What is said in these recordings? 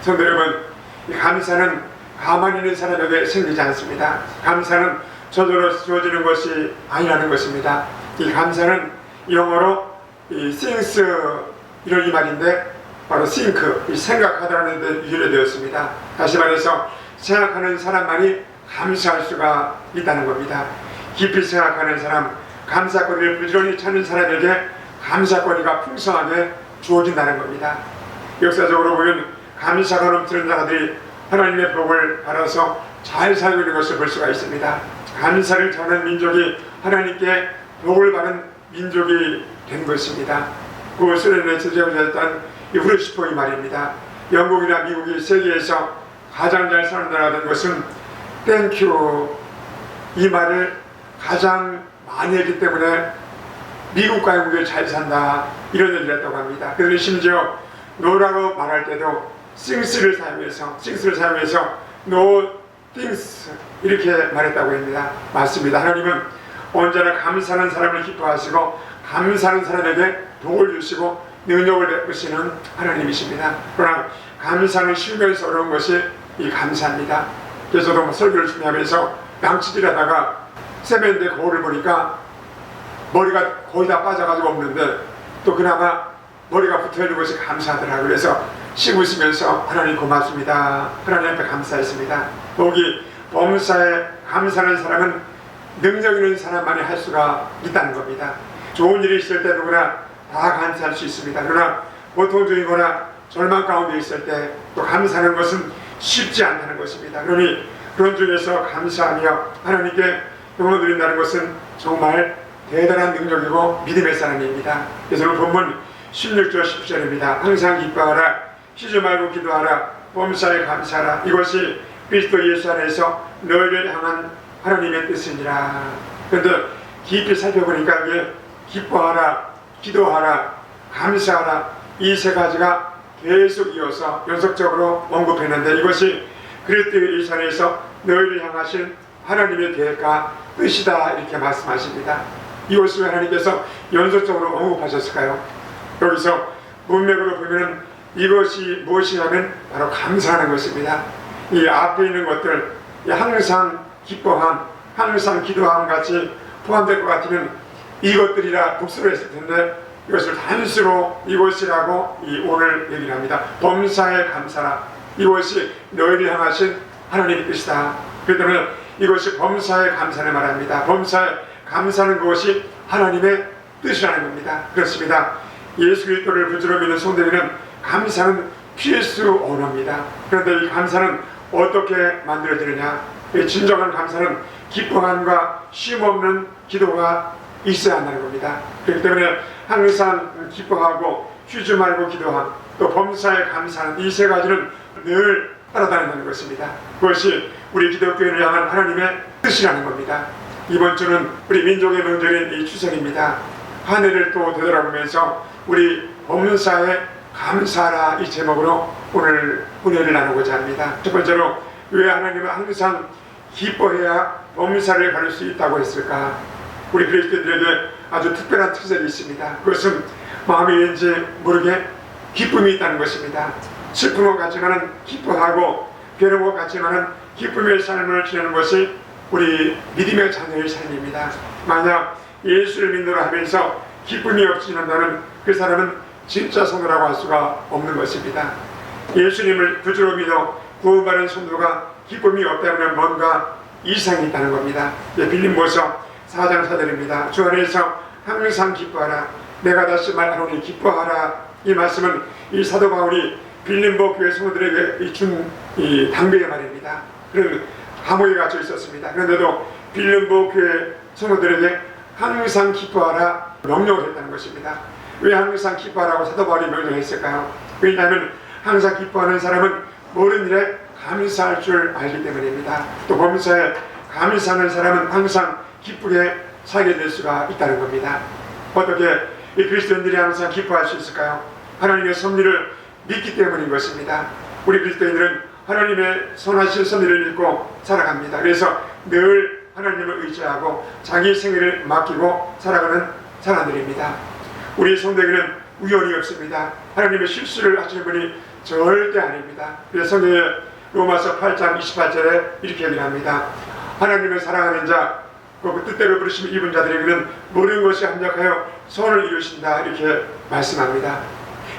성도 여러분, 이 감사는 가만히 있는 사람에게 생기지 않습니다. 감사는 저절로 주어지는 것이 아니라는 것입니다. 이 감사는 영어로 이 thinks 이런 이 말인데 바로 think, 이 생각하다라는 데 유래되었습니다. 다시 말해서 생각하는 사람만이 감사할 수가 있다는 겁니다. 깊이 생각하는 사람, 감사거리를 부지런히 찾는 사람에게 감사거리가 풍성하게 주어진다는 겁니다. 역사적으로 보면 감사가 넘치는 자들이 하나님의 복을 받아서 잘 살고 있는 것을 볼 수가 있습니다. 감사를 잘하는 민족이 하나님께 복을 받은 민족이 된 것입니다. 그 소련의 제자였던 이 후르시포이 말입니다. 영국이나 미국이 세계에서 가장 잘 사는 나라가 된 것은 땡큐 이 말을 가장 많이 했기 때문에 미국과 영국이 잘 산다 이런 얘기를 했다고 합니다. 그런데 심지어 노라고 말할 때도 things를 사용해서 no things 이렇게 말했다고 합니다. 맞습니다. 하나님은 언제나 감사하는 사람을 기뻐하시고 감사하는 사람에게 복을 주시고 능력을 베푸시는 하나님이십니다. 그러나 감사는 쉬우면서 어려운 것이 이 감사입니다. 그래서 저도 설교를 준비하면서 양치질 하다가 세면대 거울을 보니까 머리가 거의 다 빠져가지고 없는데 또 그나마 머리가 붙어있는 것이 감사하더라고요. 그래서 씹으시면서 하나님 고맙습니다. 하나님 앞에 감사했습니다. 거기 범사에 감사하는 사람은 능력 있는 사람만이 할 수가 있다는 겁니다. 좋은 일이 있을 때 누구나 다 감사할 수 있습니다. 그러나 고통중이거나 절망 가운데 있을 때 또 감사하는 것은 쉽지 않다는 것입니다. 그러니 그런 중에서 감사하며 하나님께 영광 드린다는 것은 정말 대단한 능력이고 믿음의 사람입니다. 그래서 오늘 본문 16절 10절입니다. 항상 기뻐하라, 쉬지 말고 기도하라, 범사에 감사하라. 이것이 그리스도 예수 안에서 너희를 향한 하나님의 뜻이니라. 그런데 깊이 살펴보니까 이게 기뻐하라, 기도하라, 감사하라 이 세 가지가 계속 이어서 연속적으로 언급했는데 이것이 그리스도 예수 안에서 너희를 향하신 하나님의 계획과 뜻이다 이렇게 말씀하십니다. 이것을 왜 하나님께서 연속적으로 언급하셨을까요? 여기서 문맥으로 보면 이것이 무엇이냐면 바로 감사하는 것입니다. 이 앞에 있는 것들, 항상 기뻐함, 항상 기도함 같이 포함될 것 같으면 이것들이라 복수로 했을 텐데 이것을 단수로 이것이라고 오늘 얘기를 합니다. 범사에 감사라. 이것이 너희를 향하신 하나님의 뜻이다. 그렇기 때문에 이것이 범사에 감사를 말합니다. 범사에 감사하는 것이 하나님의 뜻이라는 겁니다. 그렇습니다. 예수 그리스도를 부지런히 믿는 성도들은 감사는 필수 언어입니다. 그런데 이 감사는 어떻게 만들어지느냐? 진정한 감사는 기뻐함과 쉼없는 기도가 있어야 한다는 겁니다. 그렇기 때문에 항상 기뻐하고 쉬지 말고 기도함, 또 범사에 감사하는 이 세 가지는 늘 따라다닌다는 것입니다. 그것이 우리 기독교인을 향한 하나님의 뜻이라는 겁니다. 이번 주는 우리 민족의 명절인 이 추석입니다. 한 해를 또 되돌아보면서 우리 범사에 감사하라 이 제목으로 오늘 은혜를 나누고자 합니다. 첫 번째로 왜 하나님은 항상 기뻐해야 범사를 가릴 수 있다고 했을까? 우리 그리스도인들에게 아주 특별한 특색이 있습니다. 그것은 마음이 왠지 모르게 기쁨이 있다는 것입니다. 슬픔과 같지만은 기뻐하고 괴로움과 같지만은 기쁨의 삶을 지내는 것이 우리 믿음의 자녀의 삶입니다. 만약 예수를 믿노라 하면서 기쁨이 없이 지낸다면 그 사람은 진짜 성도라고 할 수가 없는 것입니다. 예수님을 구주로 믿어 구원받은 성도가 기쁨이 없다면 뭔가 이상이 있다는 겁니다. 빌립보서 4장 4절입니다. 주 안에서 항상 기뻐하라. 내가 다시 말하노니 기뻐하라. 이 말씀은 이 사도 바울이 빌립보 교회 성도들에게 준 당부의 말입니다. 그런 감옥에 갇혀 있었습니다. 그런데도 빌립보 교회 성도들에게 항상 기뻐하라 명령을 했다는 것입니다. 왜 항상 기뻐하라고 사도 바울이 명령했을까요? 왜냐하면 항상 기뻐하는 사람은 모든 일에 감사할 줄 알기 때문입니다. 또 범사에 감사하는 사람은 항상 기쁘게 살게 될 수가 있다는 겁니다. 어떻게 이 그리스도인들이 항상 기뻐할 수 있을까요? 하나님의 섭리를 믿기 때문인 것입니다. 우리 그리스도인들은 하나님의 선하신 섭리를 믿고 살아갑니다. 그래서 늘 하나님을 의지하고 자기 생애를 맡기고 살아가는 사람들입니다. 우리 성도에게는 우연이 없습니다. 하나님의 실수를 하시는 분이 절대 아닙니다. 그래서 성경에 로마서 8장 28절에 이렇게 얘기합니다. 하나님을 사랑하는 자, 그 뜻대로 부르심을 입은 자들에게는 모든 것이 합력하여 선을 이루신다, 이렇게 말씀합니다.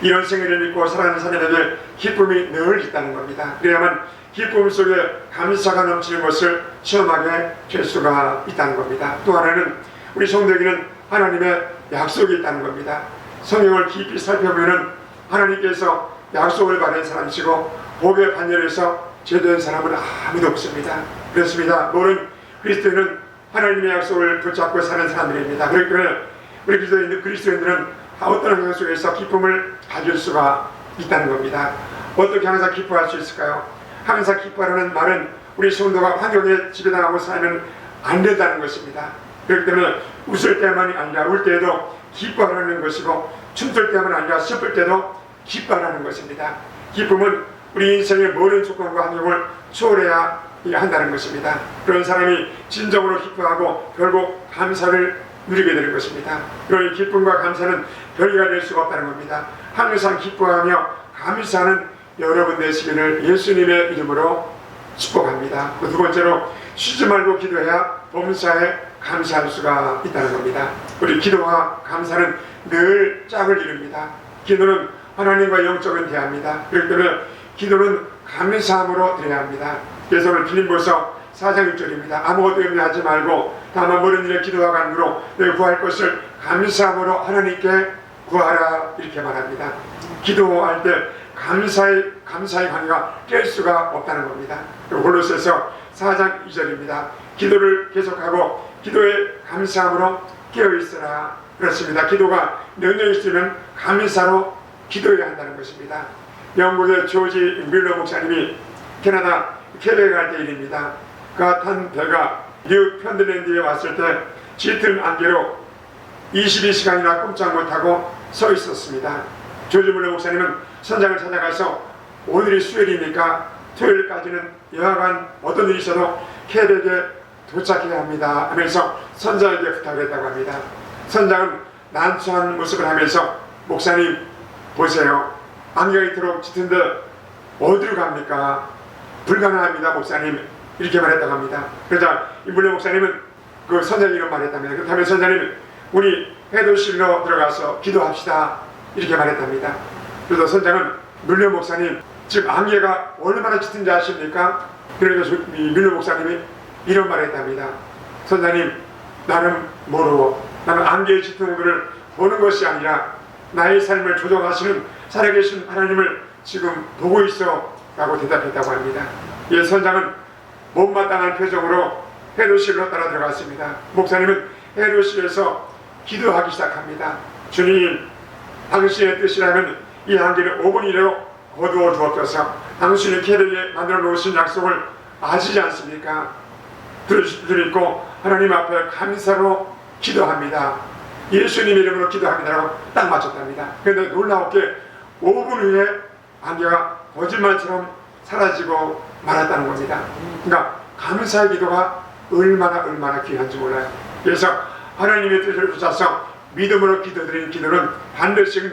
이런 생애를 믿고 살아가는 사람에게 기쁨이 늘 있다는 겁니다. 그래야만 기쁨 속에 감사가 넘치는 것을 체험하게 될 수가 있다는 겁니다. 또 하나는 우리 성도에게는 하나님의 약속이 있다는 겁니다. 성경을 깊이 살펴보면 하나님께서 약속을 받은 사람이시고 복의 반열에서 제대한 사람은 아무도 없습니다. 그렇습니다. 모든 그리스도인은 하나님의 약속을 붙잡고 사는 사람들입니다. 그러니까 우리 그리스도인들은 어떤 환경 속에서 기쁨을 가질 수가 있다는 겁니다. 어떻게 항상 기뻐할 수 있을까요? 항상 기뻐하라는 말은 우리 성도가 환경에 지배당하고 살면 안 된다는 것입니다. 그렇기 때문에 웃을 때만이 아니라 울 때에도 기뻐하라는 것이고, 춤출 때만 아니라 슬플 때도 기뻐하라는 것입니다. 기쁨은 우리 인생의 모든 조건과 환경을 초월해야 한다는 것입니다. 그런 사람이 진정으로 기뻐하고 결국 감사를 누리게 되는 것입니다. 그런 기쁨과 감사는 별개가 될 수가 없다는 겁니다. 항상 기뻐하며 감사하는 여러분 되시기를 예수님의 이름으로 축복합니다. 두 번째로, 쉬지 말고 기도해야 범사에 감사할 수가 있다는 겁니다. 우리 기도와 감사는 늘 짝을 이룹니다. 기도는 하나님과 영적인 대화입니다. 그렇기 때문에 기도는 감사함으로 드려야 합니다. 그래서 오늘 빌립보서 4장 1절입니다. 아무것도 염려하지 말고 다만 모든 일에 기도와 간구로 내 구할 것을 감사함으로 하나님께 구하라, 이렇게 말합니다. 기도할 때 감사의 관계가 깰 수가 없다는 겁니다. 골로새서 4장 2절입니다. 기도를 계속하고 기도에 감사함으로 깨어있으라. 그렇습니다. 기도가 능력이 있으면 감사로 기도해야 한다는 것입니다. 영국의 조지 밀러 목사님이 캐나다 퀘벡에 갈 때 일입니다. 그가 탄 배가 뉴 펀드랜드에 왔을 때 짙은 안개로 22시간이나 꼼짝 못하고 서 있었습니다. 조지 밀러 목사님은 선장을 찾아가서 오늘이 수요일이니까 토요일까지는 여하간 어떤 일이 있어도 퀘벡에 도착해야 합니다 하면서 선장에게 부탁을 했다고 합니다. 선장은 난처한 모습을 하면서 목사님 보세요. 안개가 이토록 짙은데 어디로 갑니까? 불가능합니다 목사님, 이렇게 말했다고 합니다. 그러자 임블레 목사님은 그 선장이 이런 말했답니다. 그렇다면 선장님, 우리 해도실로 들어가서 기도합시다, 이렇게 말했답니다. 그래서 선장은 밀려 목사님, 지금 안개가 얼마나 짙은지 아십니까? 그러니까 밀려 목사님이 이런 말했답니다. 선장님, 나는 모르고 나는 안개의 짙은 것을 보는 것이 아니라 나의 삶을 조정하시는 살아계신 하나님을 지금 보고 있어 라고 대답했다고 합니다. 예, 선장은 못마땅한 표정으로 해루실로 따라 들어갔습니다. 목사님은 해루실에서 기도하기 시작합니다. 주님, 당신의 뜻이라면 이 안개를 5분 이내로 거두어 주옵소서. 당신이 퀘벡에 만들어 놓으신 약속을 아시지 않습니까? 들으시고 하나님 앞에 감사로 기도합니다. 예수님 이름으로 기도합니다라고 딱 맞췄답니다. 그런데 놀라웠게 5분 후에 안개가 거짓말처럼 사라지고 말았다는 겁니다. 그러니까 감사의 기도가 얼마나 귀한지 몰라요. 그래서 하나님의 뜻을 붙잡아서 믿음으로 기도드리는 기도는 반드시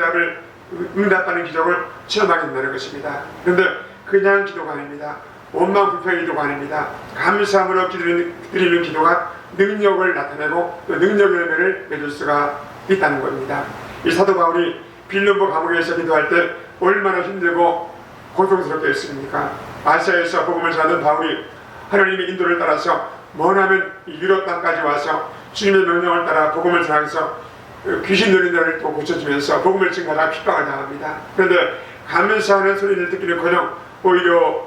응답하는 기적을 체험하게 된다는 것입니다. 그런데 그냥 기도가 아닙니다. 원망 불평의 기도가 아닙니다. 감사함으로 드리는 기도가 능력을 나타내고 또 능력의 열매를 맺을 수가 있다는 겁니다. 이 사도 바울이 빌립보 감옥에서 기도할 때 얼마나 힘들고 고통스럽게 했습니까? 아시아에서 복음을 전하던 바울이 하나님의 인도를 따라서 머나먼 유럽 땅까지 와서 주님의 명령을 따라 복음을 전하면서 귀신 들린 자를 또 고쳐주면서 복음을 증가하다 핍박을 당합니다. 그런데 감사하는 소리를 듣기는커녕 오히려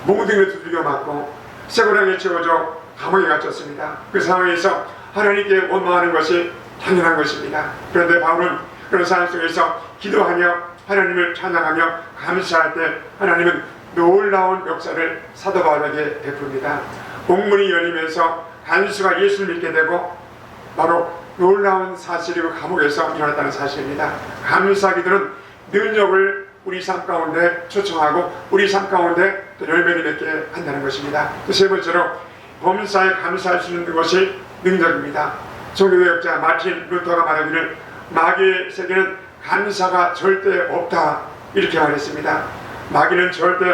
몽둥이를 두들겨 맞고 쇠고랑에 채워져 감옥에 갇혔습니다. 그 상황에서 하나님께 원망하는 것이 당연한 것입니다. 그런데 바울은 그런 상황 속에서 기도하며 하나님을 찬양하며 감사할 때 하나님은 놀라운 역사를 사도 바울에게 베풉니다. 옥문이 열리면서 간수가 예수를 믿게 되고 바로 놀라운 사실이 그 감옥에서 일어났다는 사실입니다. 감사 기도는 능력을 우리 삶 가운데 초청하고 우리 삶 가운데 또 열매를 맺게 한다는 것입니다. 또 세 번째로 범사에 감사할 수 있는 것이 능력입니다. 종교개혁자 마틴 루터가 말하기를 마귀의 세계는 감사가 절대 없다, 이렇게 말했습니다. 마귀는 절대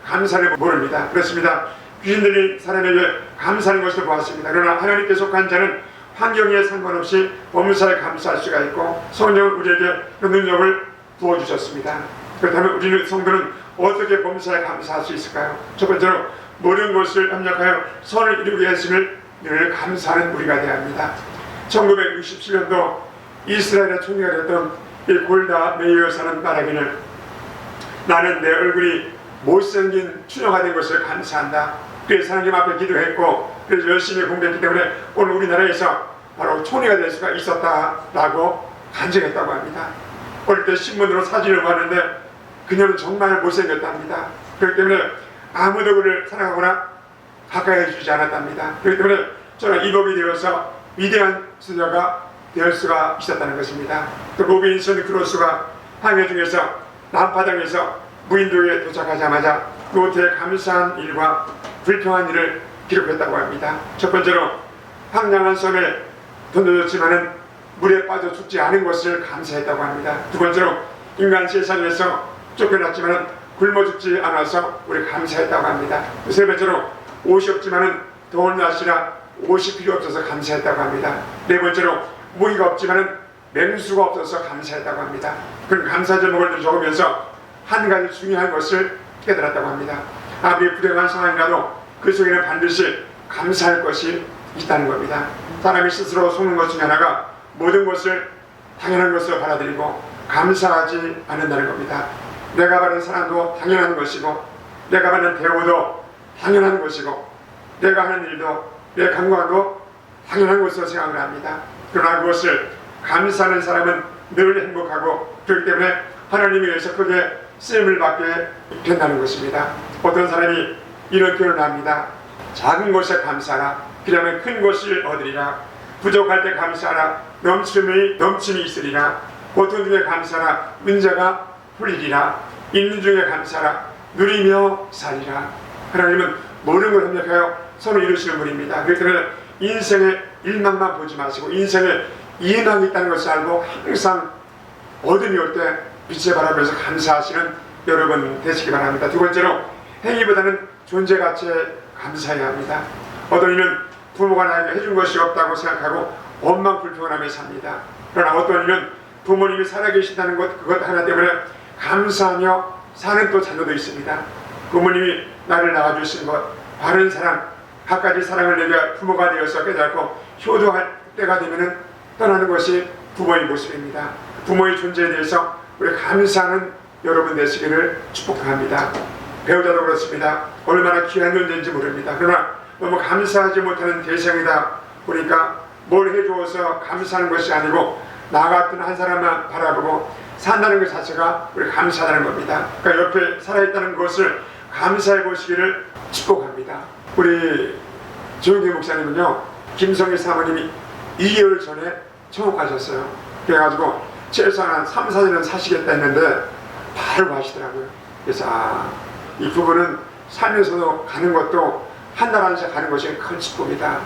감사를 모릅니다. 그렇습니다. 귀신들이 사람에게 감사하는 것을 보았습니다. 그러나 하나님께 속한 자는 환경에 상관없이 범사에 감사할 수가 있고 성령은 우리에게 그 능력을 부어주셨습니다. 그렇다면 우리는 성도는 어떻게 범사에 감사할 수 있을까요? 첫 번째로 모든 것을 협력하여 선을 이루게 했음을 늘 감사하는 우리가 되어야 합니다. 1967년도 이스라엘의 총리가 됐던 이 골다 메이어 사는 말하기를 나는 내 얼굴이 못생긴 추녀가 된 것을 감사한다. 그래서 하나님 앞에 기도했고 그래서 열심히 공부했기 때문에 오늘 우리나라에서 바로 총리가 될 수가 있었다라고 간증했다고 합니다. 어릴 때 신문으로 사진을 봤는데 그녀는 정말 못생겼답니다. 그렇기 때문에 아무도 그를 사랑하거나 가까이 해주지 않았답니다. 그렇기 때문에 저는 이복이 되어서 위대한 수녀가 될 수가 있었다는 것입니다. 또 로빈슨 크루소가 항해 중에서 남파당에서 무인도에 도착하자마자 노트에 감사한 일과 불평한 일을 기록했다고 합니다. 첫 번째로 황량한 섬에 던져졌지만은 물에 빠져 죽지 않은 것을 감사했다고 합니다. 두 번째로 인간 세상에서 쫓겨났지만은 굶어 죽지 않아서 우리 감사했다고 합니다. 세 번째로 옷이 없지만은 더운 날씨라 옷이 필요 없어서 감사했다고 합니다. 네 번째로 무기가 없지만은 맹수가 없어서 감사했다고 합니다. 그런 감사 제목을 적으면서 한 가지 중요한 것을 깨달았다고 합니다. 아무리 불행한 상황이라도 그 속에는 반드시 감사할 것이 있다는 겁니다. 사람이 스스로 속는 것 중에 하나가 모든 것을 당연한 것으로 받아들이고 감사하지 않는다는 겁니다. 내가 받은 사랑도 당연한 것이고 내가 받는 대우도 당연한 것이고 내가 하는 일도 내 건강도 당연한 것으로 생각을 합니다. 그러나 그것을 감사하는 사람은 늘 행복하고 그렇기 때문에 하나님에 의해서 크게 쓰임을 받게 된다는 것입니다. 어떤 사람이 이런 표현을 합니다. 작은 것에 감사하라. 그러면 큰 것을 얻으리라. 부족할 때 감사하라. 넘침이 있으리라. 고통 중에 감사하라. 문제가 풀리리라. 있는 중에 감사하라. 누리며 살리라. 하나님은 모든 걸 협력하여 서로 이루시는 분입니다. 그렇기 때문에 인생의 일망만 보지 마시고 인생에 희망이 있다는 것을 알고 항상 어둠이 올 때 빛을 바라보면서 감사하시는 여러분 되시기 바랍니다. 두 번째로 행위보다는 존재 가치에 감사해야 합니다. 어떤 이는 부모가 나에게 해준 것이 없다고 생각하고 원망 불평하며 삽니다. 그러나 어떤 이는 부모님이 살아계신다는 그것 하나 때문에 감사하며 사는 또 자녀도 있습니다. 부모님이 나를 낳아주신 것, 바른 사랑, 갖가지 사랑을 내가 부모가 되어서 깨닫고 효도할 때가 되면 떠나는 것이 부모의 모습입니다. 부모의 존재에 대해서 우리 감사하는 여러분 되시기를 축복합니다. 배우자도 그렇습니다. 얼마나 귀한 존재인지 모릅니다. 그러나 너무 감사하지 못하는 대상이다 보니까 뭘 해주어서 감사하는 것이 아니고 나 같은 한 사람만 바라보고 산다는 것 자체가 우리 감사하다는 겁니다. 그러니까 옆에 살아있다는 것을 감사해 보시기를 축복합니다. 우리 조용기 목사님은요, 김성희 사모님이 2개월 전에 청혼하셨어요. 그래가지고 최소한 3, 4년은 사시겠다 했는데 바로 가시더라고요. 그래서 이 부부는 살면서도 가는 것도 한 달 안씩 가는 것이 큰 축복이다.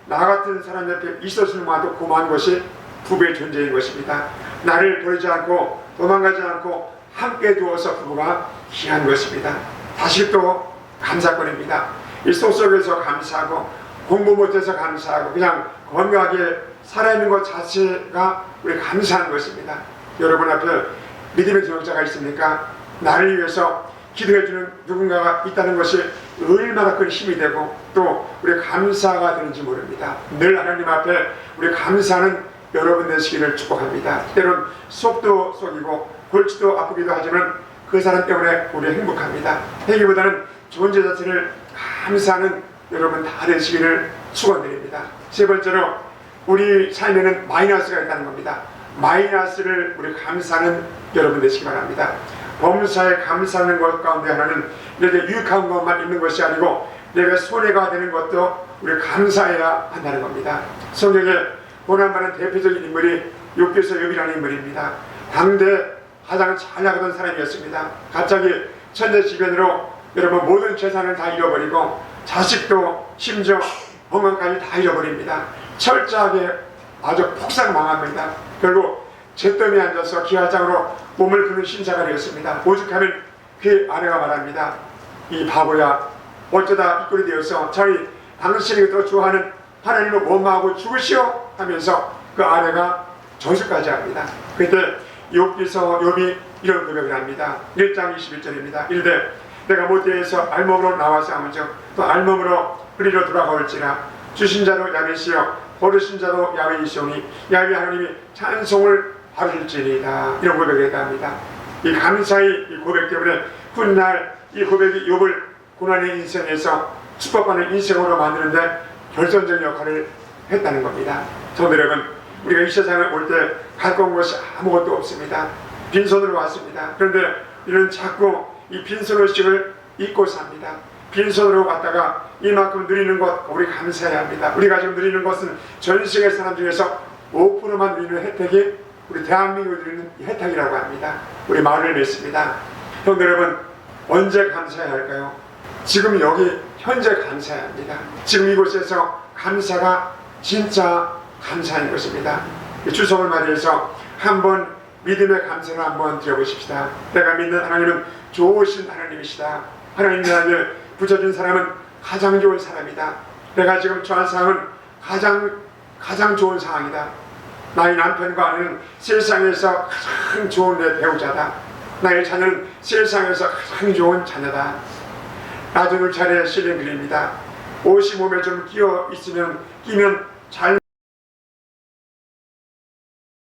나 같은 사람 옆에 있었을 만도 고마운 것이 부부의 존재인 것입니다. 나를 버리지 않고 도망가지 않고 함께 두어서 부부가 귀한 것입니다. 다시 또 감사권입니다. 이 속속에서 감사하고 공부 못해서 감사하고 그냥 건강하게 살아있는 것 자체가 우리 감사한 것입니다. 여러분 앞에 믿음의 동역자가 있습니까? 나를 위해서 기도해주는 누군가가 있다는 것이 얼마나 큰 힘이 되고 또 우리 감사가 되는지 모릅니다. 늘 하나님 앞에 우리 감사하는 여러분 되시기를 축복합니다. 때론 속도 속이고 골치도 아프기도 하지만 그 사람 때문에 우리 행복합니다. 행위보다는 존재 자체를 감사하는 여러분 다 되시기를 축원드립니다. 세 번째로 우리 삶에는 마이너스가 있다는 겁니다. 마이너스를 우리 감사하는 여러분 되시기 바랍니다. 범사에 감사하는 것 가운데 하나는 내게 유익한 것만 있는 것이 아니고 내가 손해가 되는 것도 우리 감사해야 한다는 겁니다. 성경에 고난받은 대표적인 인물이 욥기서 욥이라는 인물입니다. 당대 가장 잘 나가던 사람이었습니다. 갑자기 천재지변으로 여러분 모든 재산을 다 잃어버리고 자식도 심지어 건강까지 다 잃어버립니다. 철저하게 아주 폭삭 망합니다. 결국 잿더미에 앉아서 기와장으로 몸을 푸는 신사가 되었습니다. 오죽하면 그 아내가 말합니다. 이 바보야, 어쩌다 이 꼴이 되어서 차라리 당신이 더 좋아하는 하나님을 원망하고 죽으시오 하면서 그 아내가 저주까지 합니다. 그때 욥기 이런 고백을 합니다. 1장 21절입니다. 이르되 내가 못되어서 알몸으로 나와서 하면서 또 알몸으로 그리로 돌아가올지라 주신 자로 야훼시여 버르신 자로 야훼이시오니 야훼 하나님이 찬송을 받을지니이다. 이런 고백을 했다 합니다. 이 감사의 이 고백 때문에 훗날 이 고백이 욥을 고난의 인생에서 축복받는 인생으로 만드는데 결정적인 역할을 했다는 겁니다. 성도 여러분, 우리가 이 세상에 올 때 갖고 온 것이 아무것도 없습니다. 빈손으로 왔습니다. 그런데 우리는 자꾸 이 빈손의식을 잊고 삽니다. 빈손으로 왔다가 이만큼 누리는 것 우리 감사해야 합니다. 우리가 지금 누리는 것은 전 세계 사람 중에서 5%만 누리는 혜택이 우리 대한민국이 누리는 혜택이라고 합니다. 우리 마음을 맺습니다. 성도 여러분, 언제 감사해야 할까요? 지금 여기 현재 감사해야 합니다. 지금 이곳에서 감사가 진짜 감사인 것입니다. 추석을 맞이해서 한번 믿음의 감사를 한번 드려보십시다. 내가 믿는 하나님은 좋으신 하나님이시다. 하나님 나를 붙여준 사람은 가장 좋은 사람이다. 내가 지금 처한 상황은 가장 좋은 상황이다. 나의 남편과 아내는 세상에서 가장 좋은 내 배우자다. 나의 자녀는 세상에서 가장 좋은 자녀다. 나중을 차례에 실린 글입니다. 옷이 몸에 좀 끼면 잘